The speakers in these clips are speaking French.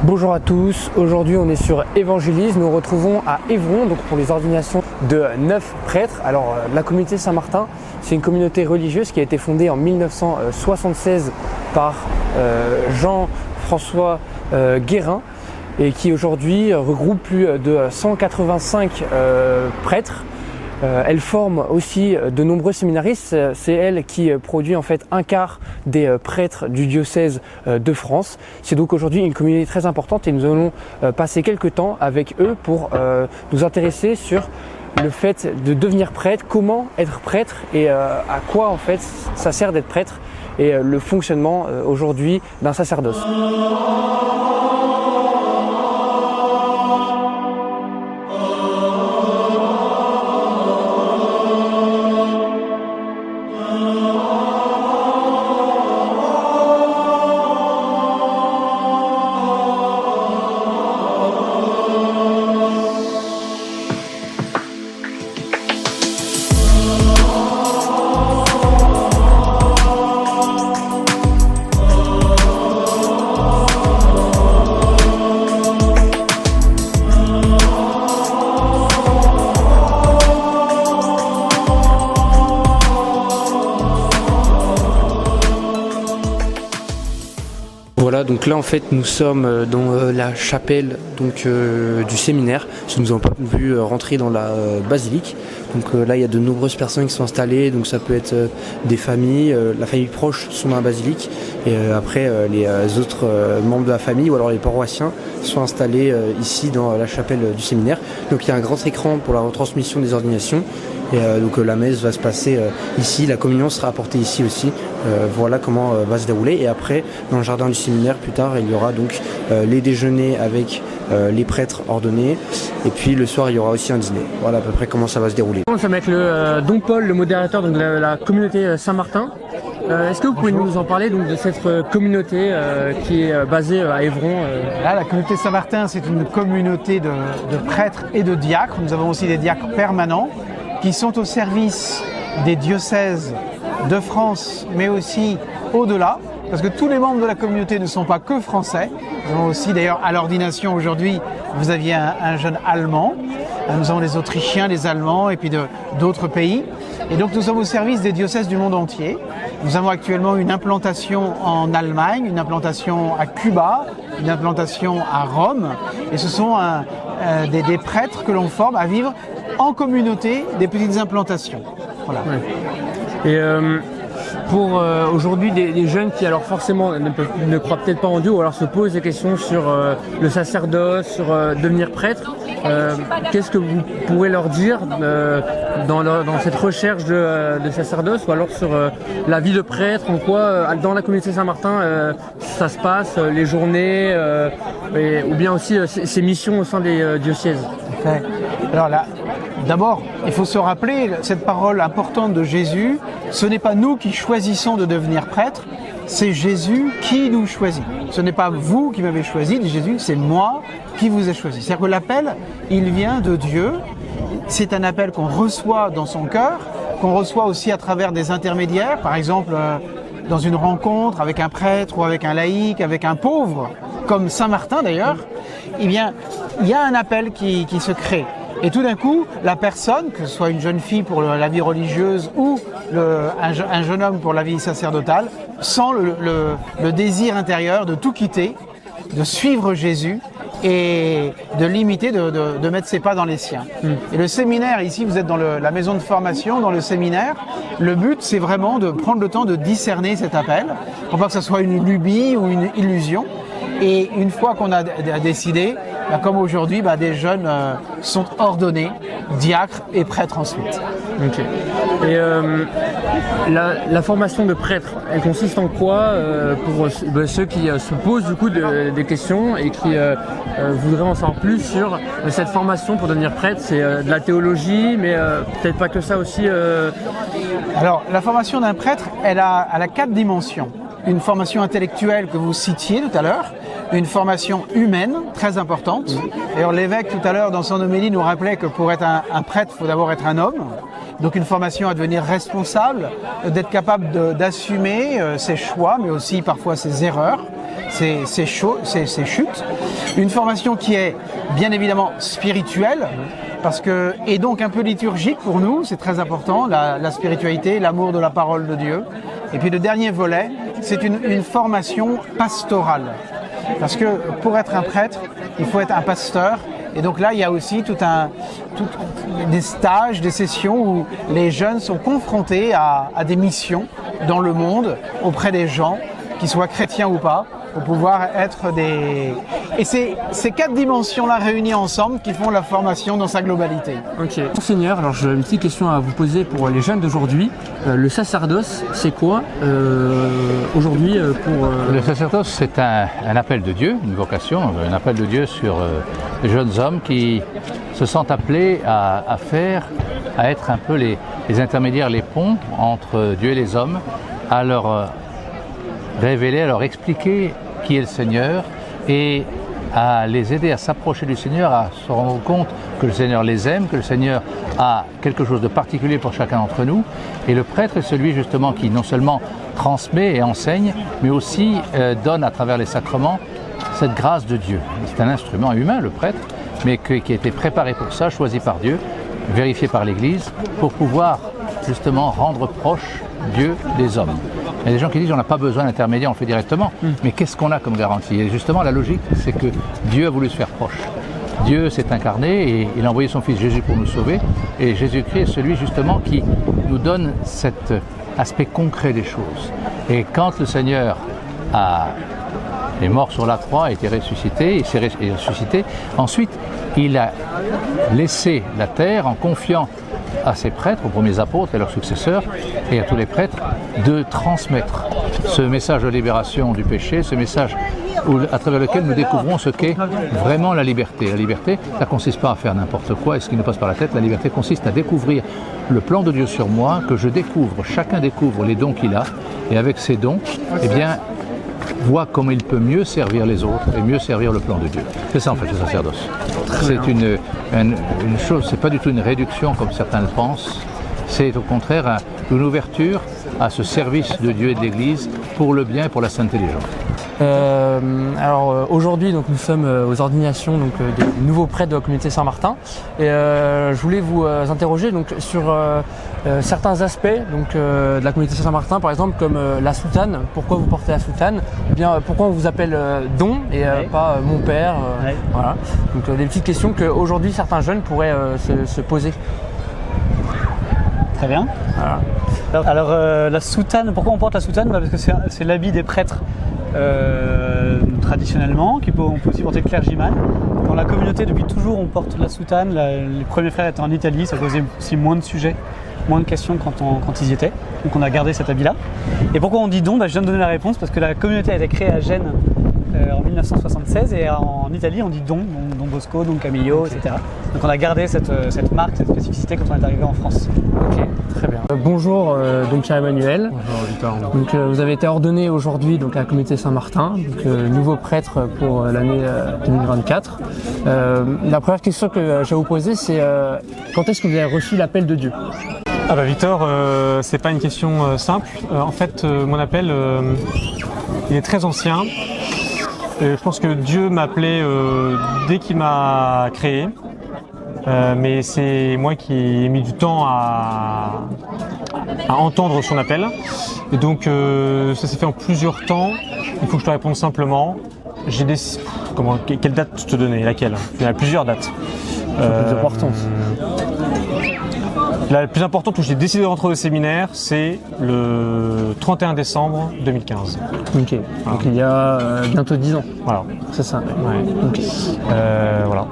Bonjour à tous, aujourd'hui on est sur Évangélise, nous nous retrouvons à Évron donc pour les ordinations de 9 prêtres. Alors la communauté Saint-Martin, c'est une communauté religieuse qui a été fondée en 1976 par Jean-François Guérin et qui aujourd'hui regroupe plus de 185 prêtres. Elle forme aussi de nombreux séminaristes, c'est elle qui produit en fait un quart des prêtres du diocèse de France. C'est donc aujourd'hui une communauté très importante et nous allons passer quelques temps avec eux pour nous intéresser sur le fait de devenir prêtre, comment être prêtre et à quoi en fait ça sert d'être prêtre et le fonctionnement aujourd'hui d'un sacerdoce. Voilà, donc là en fait nous sommes dans la chapelle du séminaire, parce que nous n'avons pas pu rentrer dans la basilique. Donc là il y a de nombreuses personnes qui sont installées, donc ça peut être des familles, la famille proche sont dans la basilique, et après les autres membres de la famille ou alors les paroissiens sont installés ici dans la chapelle du séminaire. Donc il y a un grand écran pour la retransmission des ordinations. Et donc la messe va se passer ici, la communion sera apportée ici aussi. Voilà comment va se dérouler. Et après, dans le jardin du séminaire, plus tard, il y aura donc les déjeuners avec les prêtres ordonnés. Et puis le soir, il y aura aussi un dîner. Voilà à peu près comment ça va se dérouler. On va avec le Don Paul, le modérateur donc, de la communauté Saint-Martin. Est-ce que vous pouvez nous en parler donc, de cette communauté qui est basée à Évron Là, la communauté Saint-Martin, c'est une communauté de prêtres et de diacres. Nous avons aussi des diacres permanents qui sont au service des diocèses de France, mais aussi au-delà, parce que tous les membres de la communauté ne sont pas que français. Nous avons aussi, d'ailleurs, à l'ordination aujourd'hui, vous aviez un jeune allemand. Nous avons les Autrichiens, les Allemands et puis d'autres pays. Et donc nous sommes au service des diocèses du monde entier. Nous avons actuellement une implantation en Allemagne, une implantation à Cuba, une implantation à Rome. Et ce sont des prêtres que l'on forme à vivre en communauté des petites implantations. Voilà. Ouais. Et pour aujourd'hui des jeunes qui alors forcément ne croient peut-être pas en Dieu ou alors se posent des questions sur le sacerdoce, sur devenir prêtre, qu'est-ce que vous pourrez leur dire dans cette recherche de sacerdoce ou alors sur la vie de prêtre, en quoi dans la communauté Saint-Martin ça se passe, les journées ou bien aussi ses missions au sein des diocèses. Okay. Alors là, d'abord, il faut se rappeler cette parole importante de Jésus. Ce n'est pas nous qui choisissons de devenir prêtres, c'est Jésus qui nous choisit. Ce n'est pas vous qui m'avez choisi, dit Jésus, c'est moi qui vous ai choisi. C'est-à-dire que l'appel, il vient de Dieu. C'est un appel qu'on reçoit dans son cœur, qu'on reçoit aussi à travers des intermédiaires, par exemple dans une rencontre avec un prêtre ou avec un laïc, avec un pauvre, comme Saint-Martin d'ailleurs. Eh bien, il y a un appel qui se crée. Et tout d'un coup, la personne, que ce soit une jeune fille pour la vie religieuse ou un jeune homme pour la vie sacerdotale, sent le désir intérieur de tout quitter, de suivre Jésus et de l'imiter, de mettre ses pas dans les siens. Et le séminaire, ici vous êtes dans la maison de formation, dans le séminaire, le but c'est vraiment de prendre le temps de discerner cet appel, pour pas que ce soit une lubie ou une illusion. Et une fois qu'on a décidé, comme aujourd'hui, des jeunes sont ordonnés, diacres et prêtres ensuite. Ok. Et la formation de prêtre, elle consiste en quoi pour ceux qui se posent du coup des questions et qui voudraient en savoir plus sur cette formation pour devenir prêtre? C'est de la théologie, mais peut-être pas que ça aussi. Alors, la formation d'un prêtre, elle a 4 dimensions. Une formation intellectuelle que vous citiez tout à l'heure, une formation humaine très importante. D'ailleurs, l'évêque tout à l'heure dans son homélie nous rappelait que pour être un prêtre, il faut d'abord être un homme. Donc une formation à devenir responsable, d'être capable d'assumer ses choix, mais aussi parfois ses erreurs, ces chutes. Une formation qui est bien évidemment spirituelle, et donc un peu liturgique pour nous, c'est très important, la spiritualité, l'amour de la parole de Dieu. Et puis le dernier volet, c'est une formation pastorale. Parce que pour être un prêtre, il faut être un pasteur. Et donc là, il y a aussi des stages, des sessions où les jeunes sont confrontés à des missions dans le monde, auprès des gens, qu'ils soient chrétiens ou pas, pour pouvoir être des... Et c'est ces 4 dimensions-là réunies ensemble qui font la formation dans sa globalité. Ok. Monseigneur, alors j'ai une petite question à vous poser pour les jeunes d'aujourd'hui. Le sacerdoce, c'est quoi aujourd'hui pour... Le sacerdoce, c'est un appel de Dieu, une vocation, un appel de Dieu sur les jeunes hommes qui se sentent appelés à être un peu les intermédiaires, les ponts entre Dieu et les hommes, à leur révéler, à leur expliquer qui est le Seigneur et à les aider à s'approcher du Seigneur, à se rendre compte que le Seigneur les aime, que le Seigneur a quelque chose de particulier pour chacun d'entre nous. Et le prêtre est celui justement qui non seulement transmet et enseigne, mais aussi donne à travers les sacrements cette grâce de Dieu. C'est un instrument humain, le prêtre, mais qui a été préparé pour ça, choisi par Dieu, vérifié par l'Église, pour pouvoir justement rendre proche Dieu des hommes. Il y a des gens qui disent on n'a pas besoin d'intermédiaire, on le fait directement. Mais qu'est-ce qu'on a comme garantie? Et justement, la logique, c'est que Dieu a voulu se faire proche. Dieu s'est incarné et il a envoyé son Fils Jésus pour nous sauver. Et Jésus-Christ est celui justement qui nous donne cet aspect concret des choses. Et quand le Seigneur est mort sur la croix, a été ressuscité, il s'est ressuscité, ensuite il a laissé la terre en confiant à ses prêtres, aux premiers apôtres et leurs successeurs, et à tous les prêtres, de transmettre ce message de libération du péché, ce message à travers lequel nous découvrons ce qu'est vraiment la liberté. La liberté, ça ne consiste pas à faire n'importe quoi et ce qui nous passe par la tête. La liberté consiste à découvrir le plan de Dieu sur moi, que je découvre, chacun découvre les dons qu'il a, et avec ces dons, eh bien, voit comment il peut mieux servir les autres et mieux servir le plan de Dieu. C'est ça en fait le sacerdoce. C'est une chose, c'est pas du tout une réduction comme certains le pensent, c'est au contraire une ouverture à ce service de Dieu et de l'Église pour le bien et pour la sainteté des gens. Aujourd'hui donc nous sommes aux ordinations des nouveaux prêtres de la communauté Saint-Martin et je voulais vous interroger donc sur certains aspects de la communauté Saint-Martin, par exemple comme la soutane. Pourquoi vous portez la soutane? Ou bien pourquoi on vous appelle Don et pas mon père? Voilà. Donc des petites questions qu'aujourd'hui certains jeunes pourraient se poser. Très bien. Voilà. Alors la soutane, pourquoi on porte la soutane? Parce que c'est l'habit des prêtres traditionnellement, on peut aussi porter le clergyman. Dans la communauté, depuis toujours, on porte la soutane. Les premiers frères étaient en Italie, ça posait aussi moins de sujets, moins de questions quand ils y étaient. Donc on a gardé cet habit-là. Et pourquoi on dit don? Je viens de donner la réponse, parce que la communauté a été créée à Gênes en 1976 et en Italie on dit Don Bosco, Don Camillo, etc. Donc on a gardé cette marque, cette spécificité quand on est arrivé en France. Ok, très bien. Bonjour, donc Pierre-Emmanuel. Bonjour Victor. Donc vous avez été ordonné aujourd'hui donc à la communauté Saint-Martin, donc nouveau prêtre pour l'année 2024. La première question que je vais vous poser, c'est quand est-ce que vous avez reçu l'appel de Dieu? Victor, c'est pas une question simple. En fait, mon appel, il est très ancien. Je pense que Dieu m'a appelé dès qu'il m'a créé, mais c'est moi qui ai mis du temps à entendre son appel. Et donc ça s'est fait en plusieurs temps. Il faut que je te réponde simplement. Quelle date te donner? Laquelle? Il y a plusieurs dates. Plus importante. La plus importante où j'ai décidé de rentrer au séminaire, c'est le 31 décembre 2015. Ok, donc il y a bientôt 10 ans. Voilà. C'est ça. Ouais. Okay. Voilà.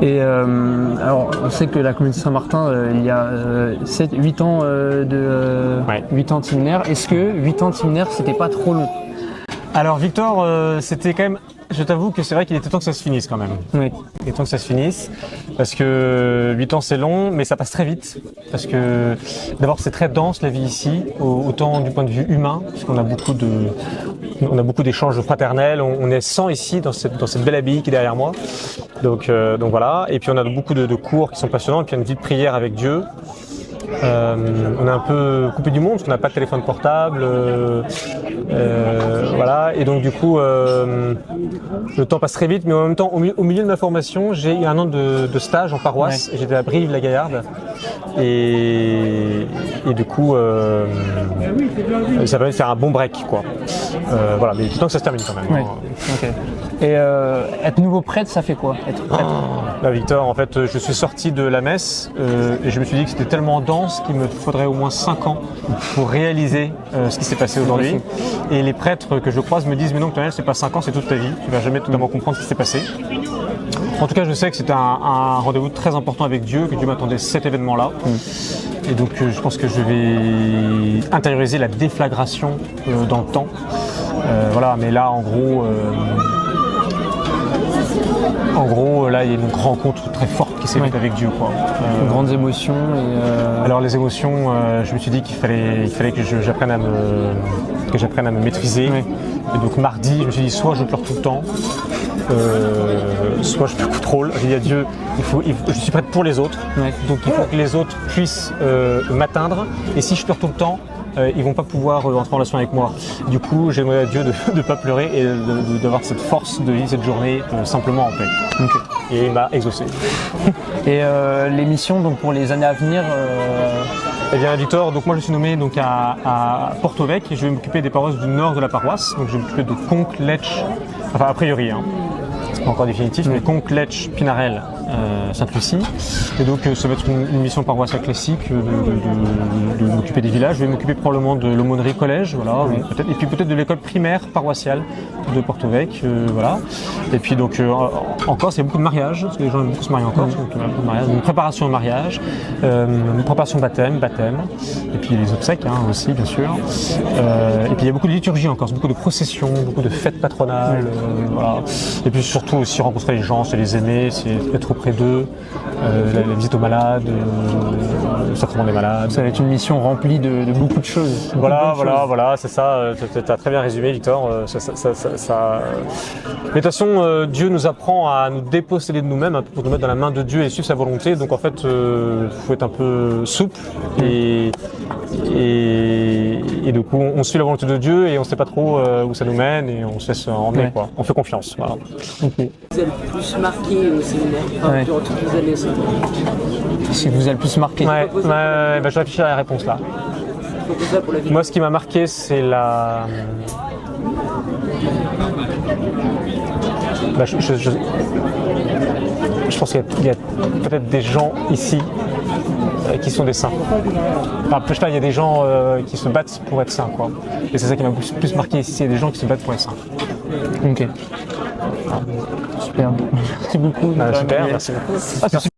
Et alors, on sait que la communauté Saint-Martin, il y a 8 ans 8 ans de séminaire. Est-ce que 8 ans de séminaire, c'était pas trop long? Alors Victor, c'était quand même... Je t'avoue que c'est vrai qu'il était temps que ça se finisse quand même. Oui. Il est temps que ça se finisse, parce que 8 ans c'est long, mais ça passe très vite. Parce que d'abord c'est très dense la vie ici, autant du point de vue humain, puisqu'on a beaucoup d'échanges fraternels, on est 100 ici dans cette belle abbaye qui est derrière moi. Donc voilà, et puis on a beaucoup de cours qui sont passionnants, et puis une vie de prière avec Dieu. On est un peu coupé du monde parce qu'on n'a pas de téléphone portable. Voilà. Et donc du coup, le temps passe très vite, mais en même temps, au milieu de ma formation, j'ai eu un an de stage en paroisse. J'étais à Brive-la-Gaillarde. Et du coup, ça permet de faire un bon break, quoi. Voilà, mais tout le temps que ça se termine quand même. Ouais. Ok. Et être nouveau prêtre, ça fait quoi, être prêtre? Là, Victor, en fait, je suis sorti de la messe et je me suis dit que c'était tellement dense qu'il me faudrait au moins 5 ans pour réaliser ce qui s'est passé aujourd'hui. Et les prêtres que je croise me disent mais non, Lionel, c'est pas 5 ans, c'est toute ta vie. Tu vas jamais totalement comprendre ce qui s'est passé. En tout cas, je sais que c'était un rendez-vous très important avec Dieu, que Dieu m'attendait cet événement-là. Et donc, je pense que je vais intérioriser la déflagration dans le temps. Voilà, mais là, en gros, là, il y a une rencontre très forte qui s'est faite avec Dieu, quoi. Grandes émotions et Alors, les émotions, je me suis dit qu'il fallait que j'apprenne à me maîtriser. Oui. Et donc, mardi, je me suis dit, soit je pleure tout le temps, soit je pleure trop. J'ai dit à Dieu, je suis prête pour les autres. Ouais. Donc, il faut que les autres puissent m'atteindre. Et si je pleure tout le temps, ils vont pas pouvoir entrer en relation avec moi. Du coup, j'ai demandé à Dieu de ne pas pleurer et d'avoir cette force de vivre cette journée simplement en paix. Okay. Et il m'a exaucé. Et les missions donc pour les années à venir Eh bien, Victor, donc moi je suis nommé donc à Porto-Vecchio et je vais m'occuper des paroisses du nord de la paroisse. Donc je vais m'occuper de Conques, Lecce, enfin a priori, hein. C'est pas encore définitif, mais Conques, Lecce, Pinarel, Sainte-Lucie. Et donc ça va être une mission paroissiale classique de m'occuper des villages. Je vais m'occuper probablement de l'aumônerie collège, voilà, et puis peut-être de l'école primaire paroissiale de Porto-Vecchio, voilà. Et puis donc en Corse, il y a beaucoup de mariages, parce que les gens aiment beaucoup se marier en Corse, donc beaucoup de mariages, une préparation au mariage, une préparation au baptême, et puis les obsèques aussi, bien sûr. Et puis il y a beaucoup de liturgie en Corse, beaucoup de processions, beaucoup de fêtes patronales, voilà. Et puis surtout aussi rencontrer les gens, c'est les aimer, c'est être auprès d'eux, la visite aux malades, le sacrement des malades. ça va être une mission remplie de beaucoup de choses. Voilà, c'est ça, tu as très bien résumé, Victor. Mais de toute façon, Dieu nous apprend à nous déposséder de nous-mêmes un peu pour nous mettre dans la main de Dieu et suivre sa volonté. Donc en fait, faut être un peu souple et du coup, on suit la volonté de Dieu et on ne sait pas trop où ça nous mène et on se laisse emmener, quoi. On fait confiance. Voilà. Okay. Vous avez le plus marqué au séminaire, durant toutes les années au séminaire? Ce qui vous a le plus marqué? Je réfléchis à la réponse là. Moi, ce qui m'a marqué, c'est la... Je pense qu'il y a peut-être des gens ici qui sont des saints. Enfin, je sais pas, il y a des gens qui se battent pour être saints, quoi. Et c'est ça qui m'a plus marqué ici, il y a des gens qui se battent pour être saints. Ok. Super. Merci beaucoup. Super, merci beaucoup. Merci.